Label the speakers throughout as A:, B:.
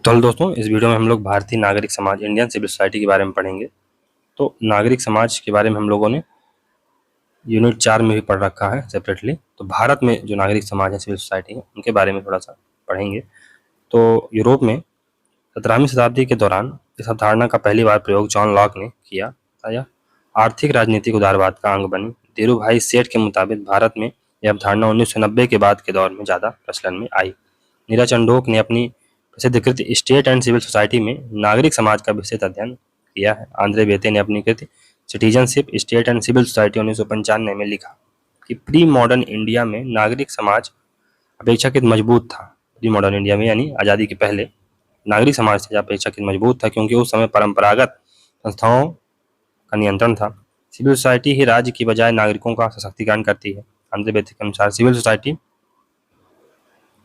A: तो हेलो दोस्तों, इस वीडियो में हम लोग भारतीय नागरिक समाज इंडियन सिविल सोसाइटी के बारे में पढ़ेंगे। तो नागरिक समाज के बारे में हम लोगों ने यूनिट 4 में भी पढ़ रखा है सेपरेटली। तो भारत में जो नागरिक समाज है, सिविल सोसाइटी है, उनके बारे में थोड़ा सा पढ़ेंगे। तो यूरोप में 17वीं शताब्दी के दौरान इस अवधारणा का पहली बार प्रयोग जॉन लॉक ने किया था। यह आर्थिक राजनीतिक उदारवाद का अंग बनी। धीरूभाई सेठ के मुताबिक भारत में यह अवधारणा 1990 के बाद के दौर में ज़्यादा प्रचलन में आई। नीरा चंडोक ने अपनी प्रसिद्ध कृति स्टेट एंड सिविल सोसाइटी में नागरिक समाज का विस्तृत अध्ययन किया है। आंद्रे बेते ने अपनी कृति citizenship state and civil society 1995 में लिखा कि प्री मॉडर्न इंडिया में नागरिक समाज अपेक्षाकृत मजबूत था। प्री मॉडर्न इंडिया में यानी आज़ादी के पहले नागरिक समाज से अपेक्षाकृत मजबूत था, क्योंकि उस समय परंपरागत संस्थाओं का नियंत्रण था। सिविल सोसाइटी ही राज्य की बजाय नागरिकों का सशक्तिकरण करती है। आंद्रे बेते के अनुसार सिविल सोसाइटी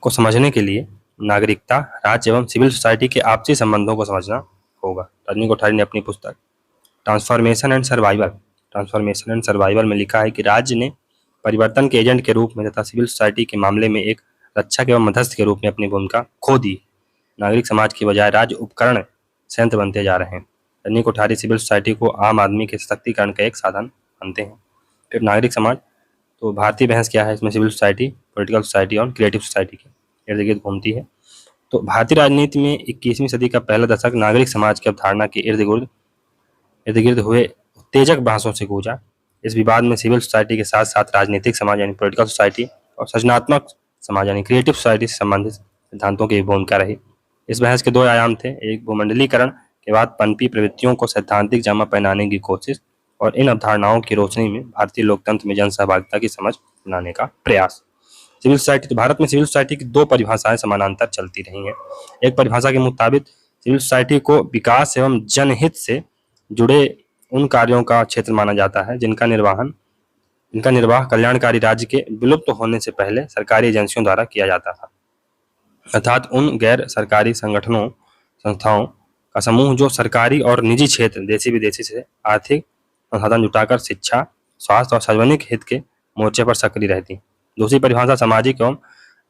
A: को समझने के लिए नागरिकता, राज्य एवं सिविल सोसाइटी के आपसी संबंधों को समझना होगा। रजनी कोठारी ने अपनी पुस्तक ट्रांसफॉर्मेशन एंड सर्वाइवल में लिखा है कि राज्य ने परिवर्तन के एजेंट के रूप में तथा सिविल सोसाइटी के मामले में एक रक्षक एवं मध्यस्थ के रूप में अपनी भूमिका खो दी। नागरिक समाज की बजाय राज्य उपकरण संयंत्र बनते जा रहे हैं। रजनी कोठारी सिविल सोसाइटी को आम आदमी के सशक्तिकरण का एक साधन मानते हैं। फिर नागरिक समाज, तो भारतीय बहस क्या है, इसमें सिविल सोसाइटी, पॉलिटिकल सोसाइटी और क्रिएटिव सोसाइटी के इर्द गिर्द घूमती है। तो भारतीय राजनीति में 21वीं सदी का पहला दशक नागरिक समाज की अवधारणा के इर्द गिर्द हुए उत्तेजक बहसों से गूंजा। इस विवाद में सिविल सोसाइटी के साथ साथ राजनीतिक समाज यानी पॉलिटिकल सोसाइटी और सृजनात्मक समाज यानी क्रिएटिव सोसाइटी से संबंधित सिद्धांतों की भूमिका रही। इस बहस के दो आयाम थे, एक भूमंडलीकरण के बाद पनपी प्रवृत्तियों को सैद्धांतिक जामा पहनाने की कोशिश, और इन अवधारणाओं की रोशनी में भारतीय लोकतंत्र में जन सहभागिता की समझ बनाने का प्रयास। सिविल सोसाइटी, तो भारत में सिविल सोसाइटी की दो परिभाषाएं समानांतर चलती रही हैं। एक परिभाषा के मुताबिक सिविल सोसाइटी को विकास एवं जनहित से जुड़े उन कार्यों का क्षेत्र माना जाता है जिनका निर्वाह कल्याणकारी राज्य के विलुप्त होने से पहले सरकारी एजेंसियों द्वारा किया जाता था, अर्थात उन गैर सरकारी संस्थाओं का समूह जो सरकारी और निजी क्षेत्र, देशी विदेशी से आर्थिक संसाधन जुटाकर शिक्षा, स्वास्थ्य और सार्वजनिक हित के मोर्चे पर सक्रिय रहती। दूसरी परिभाषा सामाजिक एवं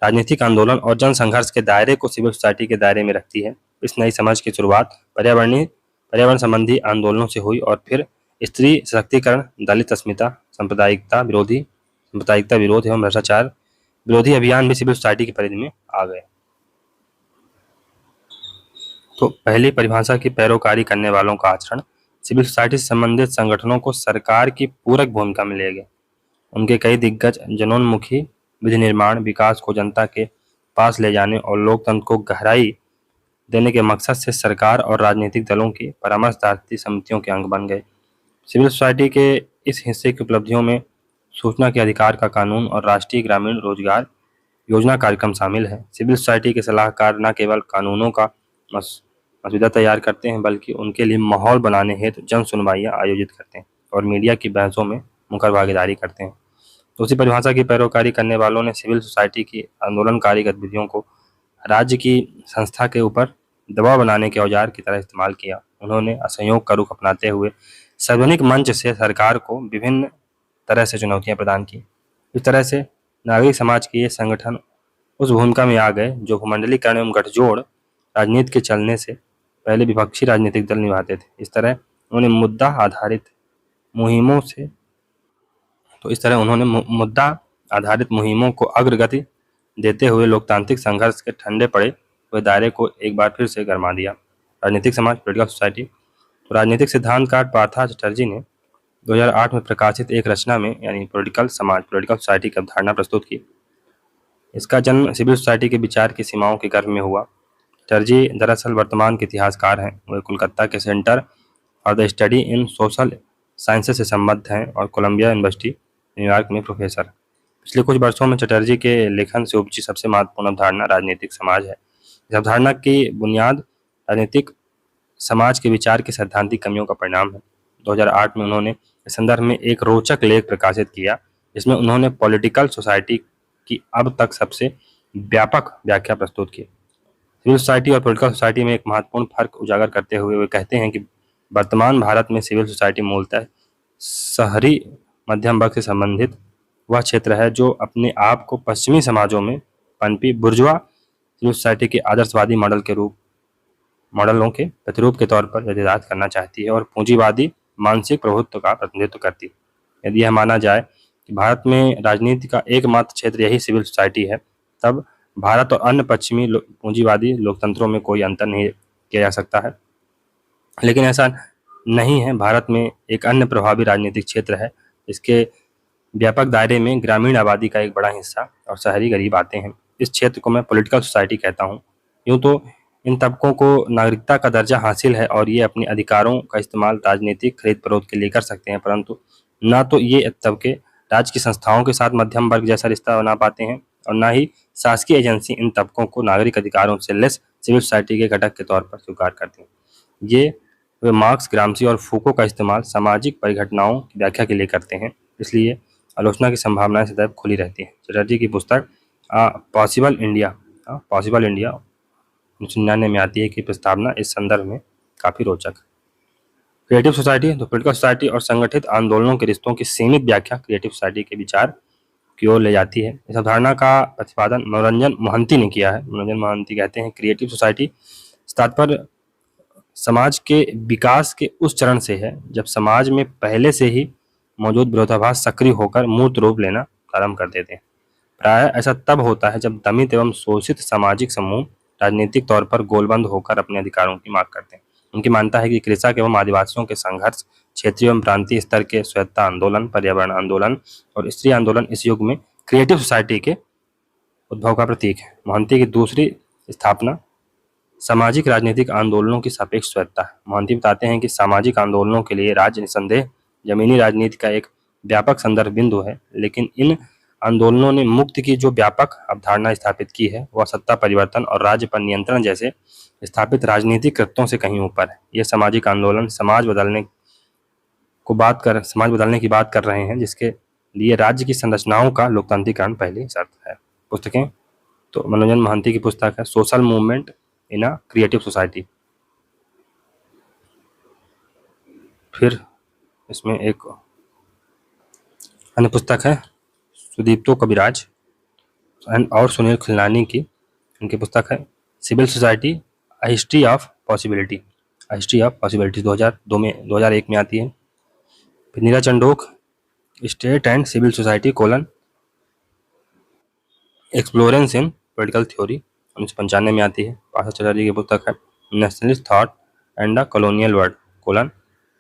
A: राजनीतिक आंदोलन और जन संघर्ष के दायरे को सिविल सोसाइटी के दायरे में रखती है। इस नई समझ की शुरुआत पर्यावरण संबंधी आंदोलनों से हुई और फिर स्त्री सशक्तिकरण, दलित अस्मिता, सांप्रदायिकता विरोध एवं भ्रष्टाचार विरोधी अभियान भी सिविल सोसाइटी की परिधि में आ गए। तो पहली परिभाषा की पैरोकारी करने वालों का आचरण सिविल सोसाइटी से संबंधित संगठनों को सरकार की पूरक भूमिका में ले गए। उनके कई दिग्गज जनोन्मुखी विधि निर्माण, विकास को जनता के पास ले जाने और लोकतंत्र को गहराई देने के मकसद से सरकार और राजनीतिक दलों की परामर्शदात्री समितियों के अंग बन गए। सिविल सोसाइटी के इस हिस्से की उपलब्धियों में सूचना के अधिकार का कानून और राष्ट्रीय ग्रामीण रोजगार योजना कार्यक्रम शामिल है। सिविल सोसाइटी के सलाहकार न केवल कानूनों का मसौदा तैयार करते हैं, बल्कि उनके लिए माहौल बनाने हेतु जन सुनवाइयाँ आयोजित करते हैं और मीडिया की बहसों में मुखर भागीदारी करते हैं। दूसरी परिभाषा की पैरोकारी करने वालों ने सिविल सोसाइटी की आंदोलनकारी गतिविधियों को राज्य की संस्था के ऊपर दबाव बनाने के औजार की तरह इस्तेमाल किया। उन्होंने असहयोग का रुख अपनाते हुए सार्वजनिक मंच से सरकार को विभिन्न तरह से चुनौतियां प्रदान की। इस तरह से नागरिक समाज के ये संगठन उस भूमिका में आ गए जो भूमंडलीकरण एवं गठजोड़ राजनीति के चलने से पहले विपक्षी राजनीतिक दल निभाते थे। इस तरह उन्होंने मुद्दा आधारित मुहिमों को अग्रगति देते हुए लोकतांत्रिक संघर्ष के ठंडे पड़े हुए दायरे को एक बार फिर से गरमा दिया। राजनीतिक समाज, पॉलिटिकल सोसाइटी, तो राजनीतिक सिद्धांतकार पार्था चटर्जी ने 2008 में प्रकाशित एक रचना में यानी पॉलिटिकल सोसाइटी की अवधारणा प्रस्तुत की। इसका जन्म सिविल सोसाइटी के विचार की सीमाओं के गर्भ में हुआ। चटर्जी दरअसल वर्तमान के इतिहासकार हैं। वे कोलकाता के centre for the study in social sciences से संबद्ध हैं और कोलंबिया यूनिवर्सिटी न्यूयॉर्क में प्रोफेसर। पिछले कुछ वर्षों में चटर्जी के लेखन से उपजी सबसे महत्वपूर्ण अवधारणा राजनीतिक समाज है। इस अवधारणा की बुनियाद राजनीतिक समाज के विचार की सैद्धांतिक कमियों का परिणाम है। 2008 में उन्होंने इस संदर्भ में एक रोचक लेख प्रकाशित किया, जिसमें उन्होंने पॉलिटिकल सोसाइटी की अब तक सबसे व्यापक व्याख्या प्रस्तुत की। सिविल सोसाइटी और पॉलिटिकल सोसाइटी में एक महत्वपूर्ण फर्क उजागर करते हुए वे कहते हैं कि वर्तमान भारत में सिविल सोसाइटी मूलतः शहरी मध्यम वर्ग से संबंधित वह क्षेत्र है जो अपने आप को पश्चिमी समाजों में पनपी बुर्जुआ सिविल सोसाइटी के आदर्शवादी मॉडल के रूप मॉडलों के प्रतिरूप के तौर पर जद्दोजहद करना चाहती है और पूंजीवादी मानसिक प्रभुत्व का प्रतिनिधित्व करती है। यदि यह माना जाए कि भारत में राजनीति का एकमात्र क्षेत्र यही सिविल सोसाइटी है, तब भारत और अन्य पश्चिमी पूंजीवादी लोकतंत्रों में कोई अंतर नहीं किया जा सकता है। लेकिन ऐसा नहीं है। भारत में एक अन्य प्रभावी राजनीतिक क्षेत्र है। इसके व्यापक दायरे में ग्रामीण आबादी का एक बड़ा हिस्सा और शहरी गरीब आते हैं। इस क्षेत्र को मैं पॉलिटिकल सोसाइटी कहता हूँ। यूँ तो इन तबकों को नागरिकता का दर्जा हासिल है और ये अपने अधिकारों का इस्तेमाल राजनीतिक खरीद फरोख्त के लिए कर सकते हैं, परंतु न तो ये तबके राज्य की संस्थाओं के साथ मध्यम वर्ग जैसा रिश्ता बना पाते हैं और न ही शासकीय एजेंसी इन तबकों को नागरिक अधिकारों से लेस सिविल सोसाइटी के घटक के तौर पर स्वीकार करती हैं। ये वे मार्क्स, ग्रामसी और फूको का इस्तेमाल सामाजिक परिघटनाओं की व्याख्या के लिए करते हैं, इसलिए आलोचना की संभावनाएं सदैव खुली रहती हैं। चटर्जी की पुस्तक पॉसिबल इंडिया 1999 में आती है कि प्रस्तावना इस संदर्भ में काफ़ी रोचक। क्रिएटिव सोसाइटी तो पॉलिटिकल सोसाइटी और संगठित आंदोलनों के रिश्तों की सीमित व्याख्या क्रिएटिव सोसाइटी के विचार की ओर ले जाती है। इस अवधारणा का प्रतिपादन मनोरंजन मोहंती ने किया है। मनोरंजन मोहंती कहते हैं क्रिएटिव सोसाइटी तात्पर्य समाज के विकास के उस चरण से है जब समाज में पहले से ही मौजूद विरोधाभास सक्रिय होकर मूर्त रूप लेना प्रारंभ कर देते हैं। प्रायः ऐसा तब होता है जब दमित एवं शोषित सामाजिक समूह राजनीतिक तौर पर गोलबंद होकर अपने अधिकारों की मांग करते हैं। उनकी मानता है कि कृषक एवं आदिवासियों के संघर्ष, क्षेत्रीय एवं प्रांतीय स्तर के स्वायत्तता आंदोलन, पर्यावरण आंदोलन और स्त्री आंदोलन इस युग में क्रिएटिव सोसाइटी के उद्भव का प्रतीक है। मोहंती की दूसरी स्थापना सामाजिक राजनीतिक आंदोलनों की सापेक्ष स्वायत्तता है। मोहंती बताते हैं कि सामाजिक आंदोलनों के लिए राज्य निसंदेह जमीनी राजनीति का एक व्यापक संदर्भ बिंदु है, लेकिन इन आंदोलनों ने मुक्ति की जो व्यापक अवधारणा स्थापित की है वह सत्ता परिवर्तन और राज्य पर नियंत्रण जैसे स्थापित राजनीतिक कृत्यों से कहीं ऊपर है। ये सामाजिक आंदोलन समाज बदलने की बात कर रहे हैं, जिसके लिए राज्य की संरचनाओं का लोकतांत्रिकरण पहली शर्त है। पुस्तकें तो मनोरंजन मोहंती की पुस्तक है social movement in a creative society. फिर इसमें एक अन्य पुस्तक है सुदीप्तो कविराज और सुनील खिलनानी की, उनकी पुस्तक है civil society a history of possibility 2001 में आती है। फिर Neera Chandhoke state and civil society explorations in political theory 1995 में आती है। पार्थ चटर्जी की पुस्तक है nationalist thought and the colonial world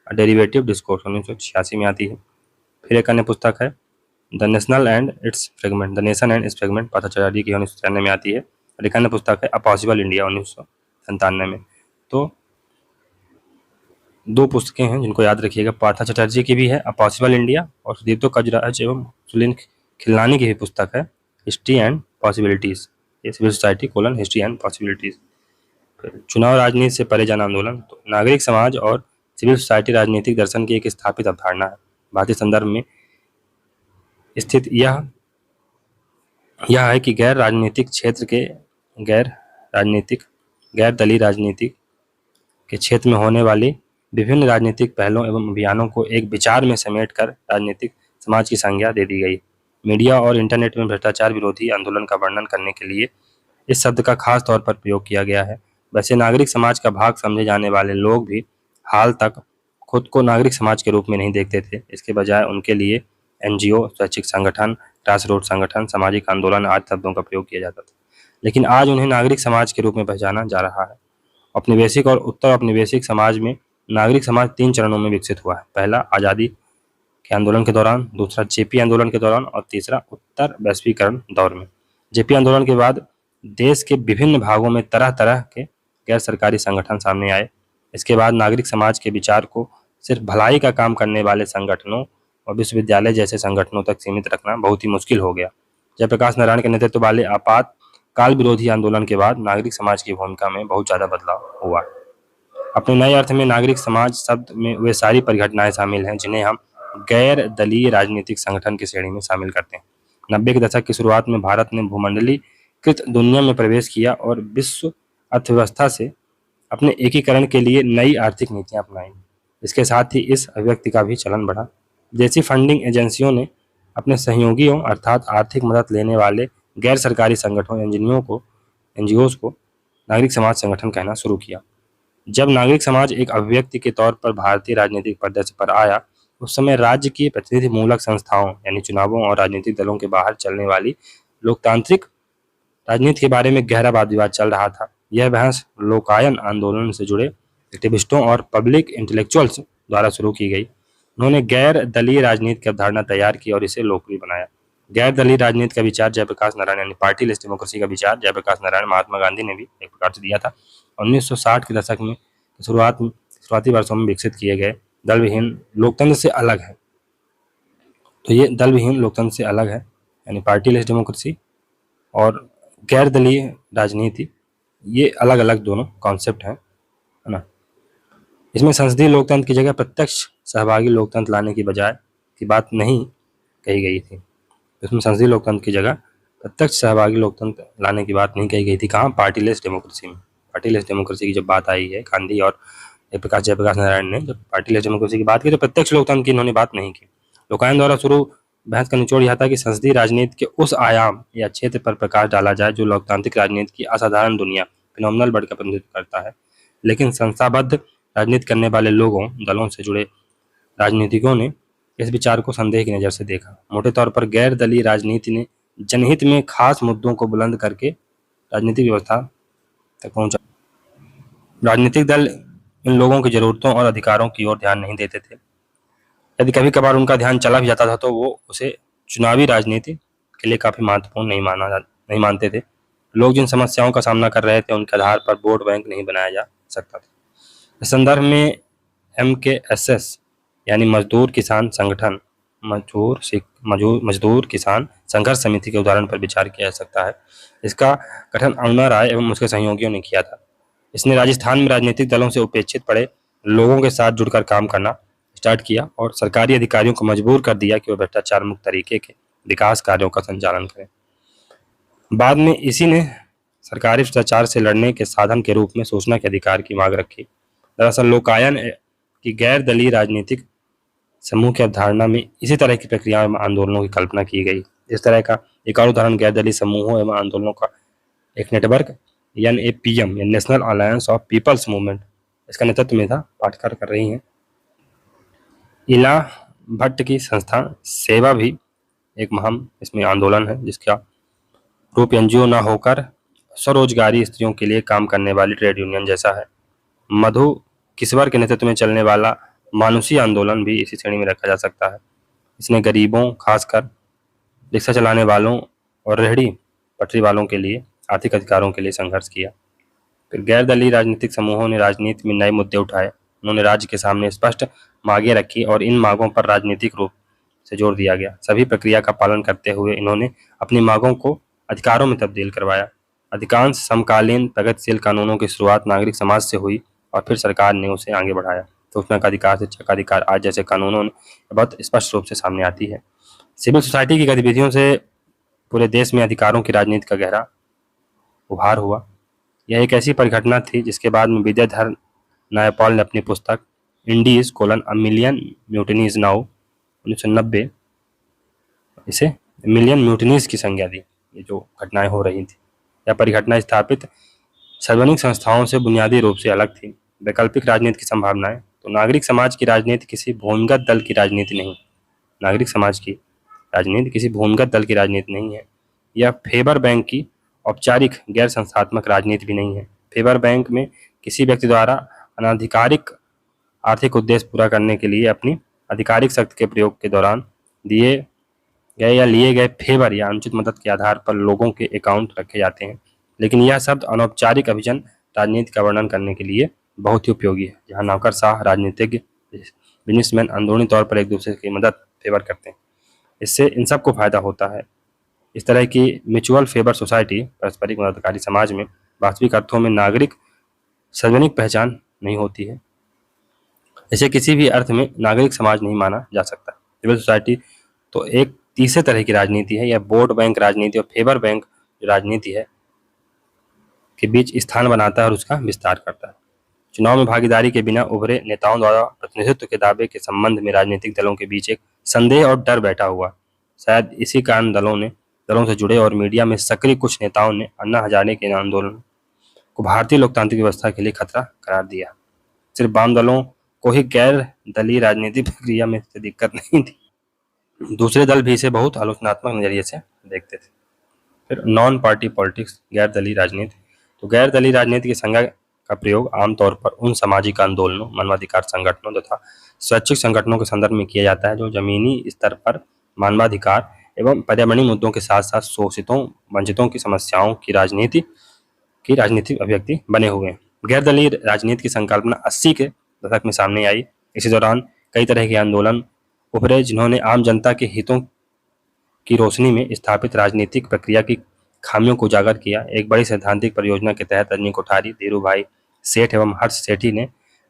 A: derivative discourse 1986 में आती है। फिर एक अन्य पुस्तक है the nation and its fragment Partha Chatterjee की 1993 में आती है। और एक अन्य पुस्तक है अ पॉसिबल इंडिया 1997 में। तो दो पुस्तकें हैं जिनको याद रखिएगा, पार्थ चटर्जी की भी है अ पॉसिबल इंडिया और सुदीप्तो कविराज एवं सुनील खिलनानी की भी पुस्तक है history and possibilities, civil society history and possibilities. चुनाव राजनीति से परे जन आंदोलन तो नागरिक समाज और सिविल सोसाइटी राजनीतिक दर्शन की एक स्थापित अवधारणा है। भारतीय संदर्भ में स्थित यह है कि गैर दलीय राजनीतिक के क्षेत्र में होने वाली विभिन्न राजनीतिक पहलों एवं अभियानों को एक विचार में समेटकर राजनीतिक समाज की संज्ञा दे दी गई। मीडिया और इंटरनेट में भ्रष्टाचार विरोधी आंदोलन का वर्णन करने के लिए इस शब्द का खास तौर पर प्रयोग किया गया है। वैसे नागरिक समाज का भाग समझे जाने वाले लोग भी हाल तक खुद को नागरिक समाज के रूप में नहीं देखते थे। इसके बजाय उनके लिए एनजीओ, स्वैच्छिक संगठन, ग्रास रूट संगठन, सामाजिक आंदोलन आदि शब्दों का प्रयोग किया जाता था, लेकिन आज उन्हें नागरिक समाज के रूप में पहचाना जा रहा है। औपनिवेशिक और उत्तर औपनिवेशिक समाज में नागरिक समाज 3 चरणों में विकसित हुआ है। पहला आज़ादी के आंदोलन के दौरान, दूसरा जेपी आंदोलन के दौरान और तीसरा उत्तर वैश्वीकरण दौर में। जेपी आंदोलन के बाद देश के विभिन्न भागों में तरह तरह के गैर सरकारी संगठन सामने आए। इसके बाद नागरिक समाज के विचार को सिर्फ भलाई का काम करने वाले संगठनों और विश्वविद्यालय जैसे संगठनों तक सीमित रखना बहुत ही मुश्किल हो गया। जयप्रकाश नारायण के नेतृत्व वाले आपात काल विरोधी आंदोलन के बाद नागरिक समाज की भूमिका में बहुत ज़्यादा बदलाव हुआ। अपने नए अर्थ में नागरिक समाज शब्द में वे सारी परिघटनाएं शामिल हैं जिन्हें हम गैर दलीय राजनीतिक संगठन की श्रेणी में शामिल करते हैं। 90 के दशक की शुरुआत में भारत ने भूमंडलीकृत दुनिया में प्रवेश किया और विश्व अर्थव्यवस्था से अपने एकीकरण के लिए नई आर्थिक नीतियां अपनाई। इसके साथ ही इस अभिव्यक्ति का भी चलन बढ़ा। विदेशी फंडिंग एजेंसियों ने अपने सहयोगियों अर्थात आर्थिक मदद लेने वाले गैर सरकारी संगठनों एनजीओ को नागरिक समाज संगठन कहना शुरू किया। जब नागरिक समाज एक अभिव्यक्ति के तौर पर भारतीय राजनीतिक परिदृश्य पर आया, उस समय राज्य की प्रतिनिधिमूलक संस्थाओं यानी चुनावों और राजनीतिक दलों के बाहर चलने वाली लोकतांत्रिक राजनीति के बारे में गहरा वाद विवाद चल रहा था। यह बहस लोकायन आंदोलन से जुड़े एक्टिविस्टों और पब्लिक इंटेलेक्चुअल्स द्वारा शुरू की गई। उन्होंने गैर दलीय राजनीति की अवधारणा तैयार की और इसे लोकप्रिय बनाया। गैर दलीय राजनीति का विचार जयप्रकाश नारायण यानी पार्टीलेस डेमोक्रेसी का विचार जयप्रकाश नारायण महात्मा गांधी ने भी एक प्रकार से दिया था। 1960 के दशक में शुरुआती वर्षों में विकसित किए गए दल विहीन लोकतंत्र से अलग है। तो ये दल विहीन लोकतंत्र से अलग है, यानी पार्टीलेस डेमोक्रेसी और गैर दलीय राजनीति, ये अलग अलग दोनों कॉन्सेप्ट हैं, है ना। इसमें संसदीय लोकतंत्र की जगह प्रत्यक्ष सहभागी लोकतंत्र लाने की बजाय की बात नहीं कही गई थी। इसमें संसदीय लोकतंत्र की जगह प्रत्यक्ष सहभागी लोकतंत्र लाने की बात नहीं कही गई थी। कहाँ? पार्टीलेस डेमोक्रेसी में। पार्टीलेस डेमोक्रेसी की जब बात आई है गांधी और जयप्रकाश नारायण ने जब पार्टीलेस डेमोक्रेसी की बात की तो प्रत्यक्ष लोकतंत्र की इन्होंने बात नहीं की। लोकायन द्वारा शुरू बहस का निचोड़ यह था कि संसदीय राजनीति के उस आयाम या क्षेत्र पर प्रकाश डाला जाए जो लोकतांत्रिक राजनीति की असाधारण दुनिया फिनोमिनल वर्ड का प्रतिनिधित्व करता है। लेकिन संस्थाबद्ध राजनीति करने वाले लोगों दलों से जुड़े राजनीतिकों ने इस विचार को संदेह की नज़र से देखा। मोटे तौर पर गैर दलीय राजनीति ने जनहित में खास मुद्दों को बुलंद करके राजनीतिक व्यवस्था तक पहुंचा। राजनीतिक दल इन लोगों की जरूरतों और अधिकारों की ओर ध्यान नहीं देते थे। यदि कभी कभार उनका ध्यान चला भी जाता था तो वो उसे चुनावी राजनीति के लिए काफी महत्वपूर्ण नहीं मानते थे। लोग जिन समस्याओं का सामना कर रहे थे उनके आधार पर वोट बैंक नहीं बनाया जा सकता था। इस संदर्भ में MKSS यानी मजदूर किसान संगठन मजदूर किसान संघर्ष समिति के उदाहरण पर विचार किया जा सकता है। इसका गठन अरुणा राय एवं उसके सहयोगियों ने किया था। इसने राजस्थान में राजनीतिक दलों से उपेक्षित पड़े लोगों के साथ जुड़कर काम करना स्टार्ट किया और सरकारी अधिकारियों को मजबूर कर दिया कि वे भ्रष्टाचार मुक्त तरीके के विकास कार्यों का संचालन करें। बाद में इसी ने सरकारी भ्रष्टाचार से लड़ने के साधन के रूप में सूचना के अधिकार की मांग रखी। दरअसल लोकायन की गैर दलीय राजनीतिक समूह की अवधारणा में इसी तरह की प्रक्रियाओं एवं आंदोलनों की कल्पना की गई। इस तरह का एक और उदाहरण गैर दलीय समूहों एवं आंदोलनों का एक नेटवर्क NAPM या national alliance of people's movement, इसका नेतृत्व में था पाठकर कर रही हैं। इला भट्ट की संस्था सेवा भी एक महान इसमें आंदोलन है जिसका रूप NGO न होकर स्वरोजगारी स्त्रियों के लिए काम करने वाली ट्रेड यूनियन जैसा है। मधु किश्वर के नेतृत्व में चलने वाला मानुषी आंदोलन भी इसी श्रेणी में रखा जा सकता है। इसने गरीबों, खासकर रिक्शा चलाने वालों और रेहड़ी पटरी वालों के लिए आर्थिक अधिकारों के लिए संघर्ष किया। फिर गैर दलीय राजनीतिक समूहों ने राजनीति में नए मुद्दे उठाए। उन्होंने राज्य के सामने स्पष्ट मांगें रखी और इन मांगों पर राजनीतिक रूप से जोर दिया गया। सभी प्रक्रिया का पालन करते हुए इन्होंने अपनी मांगों को अधिकारों में तब्दील करवाया। अधिकांश समकालीन प्रगतिशील कानूनों की शुरुआत नागरिक समाज से हुई और फिर सरकार ने उसे आगे बढ़ाया। सूचना का अधिकार, शिक्षा का अधिकार आज जैसे कानूनों में बहुत स्पष्ट रूप से सामने आती है। सिविल सोसाइटी की गतिविधियों से पूरे देश में अधिकारों की राजनीति का गहरा उभार हुआ। यह एक ऐसी परिघटना थी जिसके बाद में विद्याधर नायपॉल ने अपनी पुस्तक Indies (a million mutinies now 1990 इसे मिलियन म्यूटिनीज की संज्ञा दी। ये जो घटनाएं हो रही थी, यह परिघटना स्थापित सार्वजनिक संस्थाओं से बुनियादी रूप से अलग थी। वैकल्पिक राजनीति की संभावनाएं, तो नागरिक समाज की राजनीति किसी भूमिगत दल की राजनीति नहीं। नागरिक समाज की राजनीति किसी भूमिगत दल की राजनीति नहीं है। यह फेबर बैंक की औपचारिक गैर संस्थात्मक राजनीति भी नहीं है। फेबर बैंक में किसी व्यक्ति द्वारा अनाधिकारिक आर्थिक उद्देश्य पूरा करने के लिए अपनी आधिकारिक शक्ति के प्रयोग के दौरान दिए गए या लिए गए फेवर या अनुचित मदद के आधार पर लोगों के अकाउंट रखे जाते हैं। लेकिन यह शब्द अनौपचारिक अभिजन राजनीति का वर्णन करने के लिए बहुत ही उपयोगी है, जहाँ नौकरशाह राजनीतिज्ञ बिजनेसमैन अंदरूनी तौर पर एक दूसरे की मदद फेवर करते हैं। इससे इन सबको फायदा होता है। इस तरह की म्यूचुअल फेवर सोसाइटी, पारस्परिक मददकारी समाज में वास्तविक अर्थों में नागरिक सार्वजनिक पहचान नहीं होती है। इसे किसी भी अर्थ में नागरिक समाज नहीं माना जा सकता। सिविल सोसाइटी तो एक तीसरे तरह की राजनीति है। यह वोट बैंक राजनीति और फेवर बैंक जो राजनीति है के बीच स्थान बनाता है और उसका विस्तार करता है। चुनाव में भागीदारी के बिना उभरे नेताओं द्वारा प्रतिनिधित्व के दावे के संबंध में राजनीतिक दलों के बीच एक संदेह और डर बैठा हुआ। शायद इसी कारण दलों से जुड़े और मीडिया में सक्रिय कुछ नेताओं ने अन्ना हजारे के आंदोलन को भारतीय लोकतांत्रिक व्यवस्था के लिए खतरा करार दिया। सिर्फ वाम दलों को ही गैर दलीय राजनीतिक प्रक्रिया में से दिक्कत नहीं थी, दूसरे दल भी इसे बहुत आलोचनात्मक नजरिए से देखते थे। फिर नॉन पार्टी पॉलिटिक्स, गैर दलीय राजनीति। तो गैर दलीय राजनीति की संज्ञा का प्रयोग आमतौर पर उन सामाजिक आंदोलनों, मानवाधिकार संगठनों तथा स्वैच्छिक संगठनों के संदर्भ में किया जाता है जो जमीनी स्तर पर मानवाधिकार एवं पर्यावरणीय मुद्दों के साथ साथ शोषितों, वंचितों की समस्याओं की राजनीतिक अभिव्यक्ति बने हुए हैं। गैर दलीय राजनीति की संकल्पना 80 के दशक में सामने आई। इसी दौरान कई तरह के आंदोलन उभरे जिन्होंने आम जनता के हितों की रोशनी में स्थापित राजनीतिक प्रक्रिया की खामियों को उजागर किया। एक बड़ी सैद्धांतिक परियोजना के तहत रजनी कोठारी, धीरूभाई सेठ एवं हर्ष सेठी ने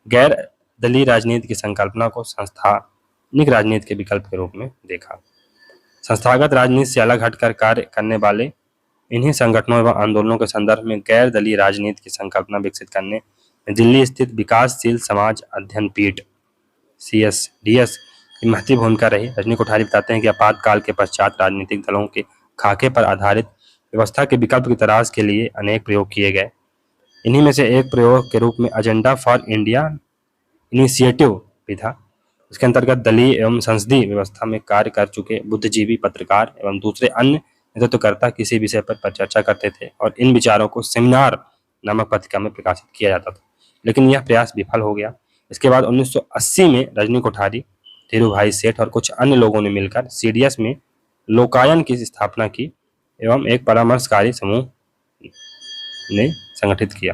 A: गैर दलीय राजनीति की संकल्पना को संस्थानिक राजनीति के विकल्प के रूप में देखा। संस्थागत राजनीति से अलग हटकर कार्य करने वाले इन्हीं संगठनों एवं आंदोलनों के संदर्भ में गैर दलीय राजनीति की संकल्पना विकसित करने में दिल्ली स्थित विकासशील समाज अध्ययन पीठ CSDS की महत्वपूर्ण भूमिका रही। रजनी कोठारी बताते हैं कि आपातकाल के पश्चात राजनीतिक दलों के खाके पर आधारित व्यवस्था के विकल्प की तलाश के लिए अनेक प्रयोग किए गए। इन्हीं में से एक प्रयोग के रूप में एजेंडा फॉर इंडिया इनिशिएटिव भी था। इसके अंतर्गत दलीय एवं संसदीय व्यवस्था में कार्य कर चुके बुद्धिजीवी, पत्रकार एवं दूसरे अन्य नेतृत्वकर्ता किसी विषय पर चर्चा करते थे और इन विचारों को सेमिनार नामक पत्रिका में प्रकाशित किया जाता था, लेकिन यह प्रयास विफल हो गया। इसके बाद 1980 में रजनी कोठारी, धीरूभाई सेठ और कुछ अन्य लोगों ने मिलकर CDS में लोकायन की स्थापना की एवं एक परामर्शकारी समूह ने संगठित किया।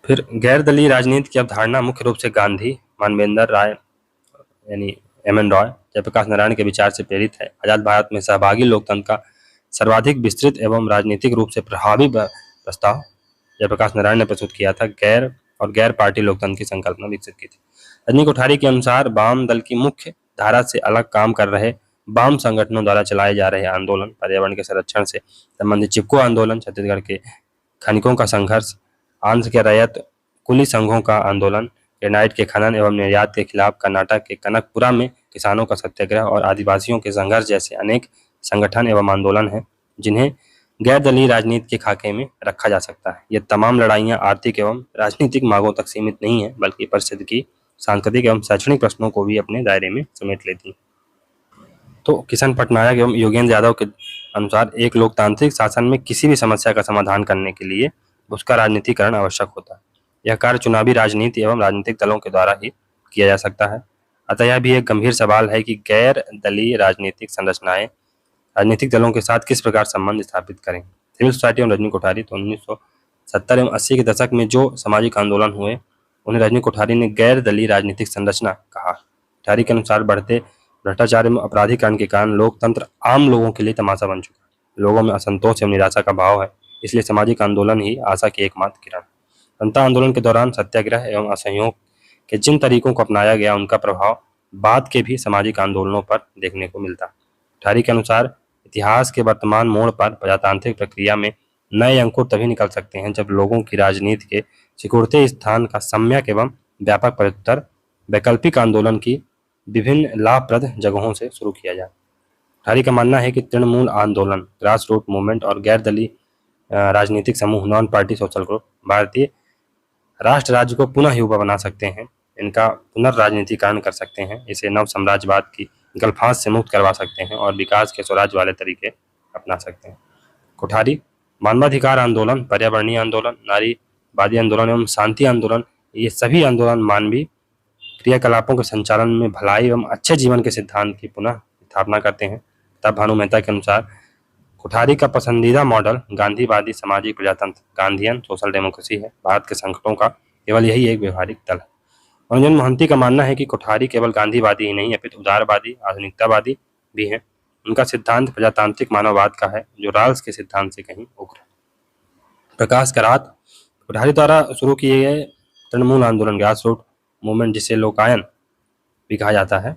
A: फिर गैर दलीय राजनीति की अवधारणा मुख्य रूप से गांधी, मानवेंद्र राय यानी MN रॉय, जयप्रकाश नारायण के विचार से प्रेरित है। आजाद भारत में सहभागी लोकतंत्र का सर्वाधिक विस्तृत एवं राजनीतिक रूप से प्रभावी प्रस्ताव जयप्रकाश नारायण ने प्रस्तुत किया था। गैर पार्टी लोकतंत्र की संकल्पना विकसित की थी। रजनी कोठारी के अनुसार वाम दल की मुख्य धारा से अलग काम कर रहे वाम संगठनों द्वारा चलाए जा रहे आंदोलन, पर्यावरण के संरक्षण से संबंधित चिपको आंदोलन, छत्तीसगढ़ के खनिकों का संघर्ष, आंध्र के रैयत कुली संघों का आंदोलन, ग्रेनाइट के खनन एवं निर्यात के खिलाफ कर्नाटक के कनकपुरा में किसानों का सत्याग्रह और आदिवासियों के संघर्ष जैसे अनेक संगठन एवं आंदोलन हैं जिन्हें गैर दलीय राजनीति के खाके में रखा जा सकता है। ये तमाम लड़ाइयाँ आर्थिक एवं राजनीतिक मांगों तक सीमित नहीं है, बल्कि पारिस्थितिकी, सांस्कृतिक एवं शैक्षणिक प्रश्नों को भी अपने दायरे में समेट लेती हैं। तो किशन पटनायक एवं योगेंद्र यादव के अनुसार एक लोकतांत्रिक शासन में किसी भी समस्या का समाधान करने के लिए उसका राजनीतिकरण आवश्यक होता है। यह कार्य चुनावी राजनीति एवं राजनीतिक दलों के द्वारा ही किया जा सकता है। अतः यह भी एक गंभीर सवाल है कि गैर दलीय राजनीतिक संरचनाएं राजनीतिक दलों के साथ किस प्रकार संबंध स्थापित करें। सिविल सोसाइटी एवं रजनी कोठारी। तो 1970 एवं 80 के दशक में जो सामाजिक आंदोलन हुए उन्हें रजनी कोठारी ने गैर दलीय राजनीतिक संरचना कहा। कोठारी के अनुसार बढ़ते भ्रष्टाचार एवं अपराधीकरण के कारण लोकतंत्र आम लोगों के लिए तमाशा बन चुका है। लोगों में असंतोष एवं निराशा का भाव है, इसलिए सामाजिक आंदोलन ही आशा की एकमात्र किरण। जनता आंदोलन के दौरान सत्याग्रह एवं असहयोग के जिन तरीकों को अपनाया गया उनका प्रभाव बाद के भी सामाजिक आंदोलनों पर देखने को मिलता। कोठारी के अनुसार इतिहास के वर्तमान मोड़ पर प्रजातांत्रिक प्रक्रिया में नए अंकुर तभी निकल सकते हैं जब लोगों की राजनीति के सिकुड़ते स्थान का सम्यक एवं व्यापक प्रत्युत्तर वैकल्पिक आंदोलन की विभिन्न लाभप्रद जगहों से शुरू किया जाए। कोठारी का मानना है कि तृणमूल आंदोलन, ग्रास रूट मूवमेंट और गैर दलीय राजनीतिक समूह, नॉन पार्टी सोशल ग्रुप भारतीय राष्ट्र राज्य को पुनः युवा बना सकते हैं, इनका पुनर्राजनीतिकरण कर सकते हैं, इसे नव साम्राज्यवाद की गलफांस से मुक्त करवा सकते हैं और विकास के स्वराज वाले तरीके अपना सकते हैं। कोठारी मानवाधिकार आंदोलन, पर्यावरणीय आंदोलन, नारीवादी आंदोलन एवं शांति आंदोलन, ये सभी आंदोलन मानवीय क्रियाकलापों के संचालन में भलाई एवं अच्छे जीवन के सिद्धांत की पुनः स्थापना करते हैं। तब भानु मेहता के अनुसार कोठारी का पसंदीदा मॉडल गांधीवादी सामाजिक प्रजातंत्र, गांधीयन सोशल डेमोक्रेसी है। भारत के संकटों का केवल यही एक व्यवहारिक दल है। मनोरंजन मोहंती का मानना है कि कोठारी केवल गांधीवादी ही नहीं अपितु उदारवादी, आधुनिकतावादी भी हैं। उनका सिद्धांत प्रजातांत्रिक मानववाद का है जो राल्स के सिद्धांत से कहीं उग्र है। प्रकाश करात कोठारी द्वारा शुरू किए गए तृणमूल आंदोलन, ग्रास रूट मूवमेंट जिसे लोकायन भी कहा जाता है,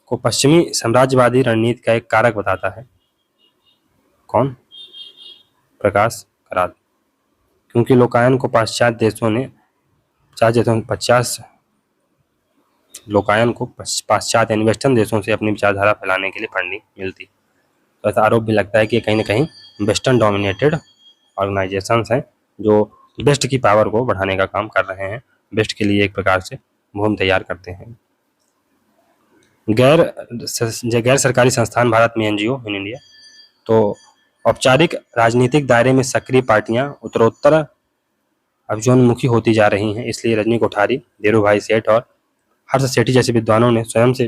A: को पश्चिमी साम्राज्यवादी रणनीति का एक कारक बताता है। कौन? प्रकाश करात। क्योंकि लोकायन को पाश्चात्य यानी वेस्टर्न देशों से अपनी विचारधारा फैलाने के लिए फंडिंग मिलती। तो ऐसा आरोप भी लगता है कि कहीं ना कहीं वेस्टर्न डोमिनेटेड ऑर्गेनाइजेशंस हैं जो बेस्ट की पावर को बढ़ाने का काम कर रहे हैं, बेस्ट के लिए एक प्रकार से मुहिम तैयार करते हैं। गैर सरकारी संस्थान भारत में एनजीओ इन इंडिया। तो औपचारिक राजनीतिक दायरे में सक्रिय पार्टियां उत्तरोत्तर अभियोन्मुखी होती जा रही हैं, इसलिए रजनी कोठारी, धीरूभाई सेठ और हर्ष सेठी जैसे विद्वानों ने स्वयं से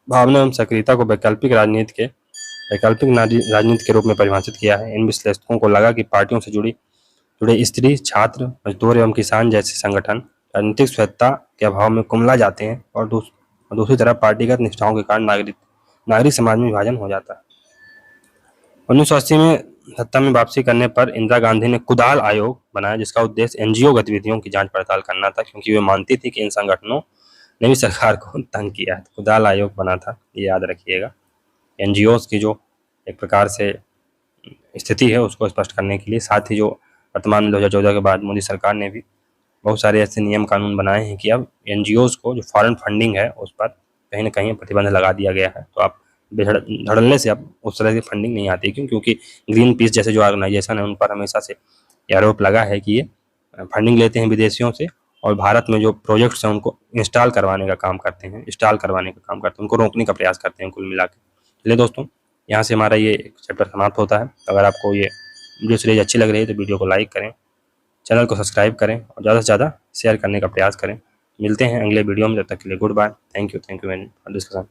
A: भावना एवं सक्रियता को वैकल्पिक राजनीति के रूप में परिभाषित किया है। इन विश्लेषकों को लगा कि पार्टियों से जुड़े स्त्री, छात्र, मजदूर एवं किसान जैसे संगठन राजनीतिक स्वायत्तता के अभाव में कुम्हला जाते हैं और दूसरी तरफ पार्टीगत निष्ठाओं के कारण नागरिक समाज में विभाजन हो जाता है। 1980 में सत्ता में वापसी करने पर इंदिरा गांधी ने कुदाल आयोग बनाया, जिसका उद्देश्य एनजीओ गतिविधियों की जांच पड़ताल करना था, क्योंकि वे मानती थी कि इन संगठनों ने भी सरकार को तंग किया है। कुदाल आयोग बना था, ये याद रखिएगा। एनजीओज की जो एक प्रकार से स्थिति है उसको स्पष्ट करने के लिए, साथ ही जो वर्तमान 2014 के बाद मोदी सरकार ने भी बहुत सारे ऐसे नियम कानून बनाए हैं कि अब एनजीओज को जो फॉरेन फंडिंग है उस पर कहीं ना कहीं प्रतिबंध लगा दिया गया है। तो आप धड़ल्ले से अब उस तरह की फंडिंग नहीं आती, क्योंकि ग्रीन पीस जैसे जो ऑर्गेनाइजेशन है उन पर हमेशा से ये आरोप लगा है कि ये फंडिंग लेते हैं विदेशियों से और भारत में जो प्रोजेक्ट्स हैं उनको इंस्टॉल करवाने का काम करते हैं, उनको रोकने का प्रयास करते हैं कुल मिला के। चलिए दोस्तों, यहाँ से हमारा ये चैप्टर समाप्त होता है। अगर आपको ये वीडियो सीरीज अच्छी लग रही है तो वीडियो को लाइक करें, चैनल को सब्सक्राइब करें और ज़्यादा से ज़्यादा शेयर करने का प्रयास करें। मिलते हैं अगले वीडियो में, तब तक के लिए goodbye. Thank you for discussion.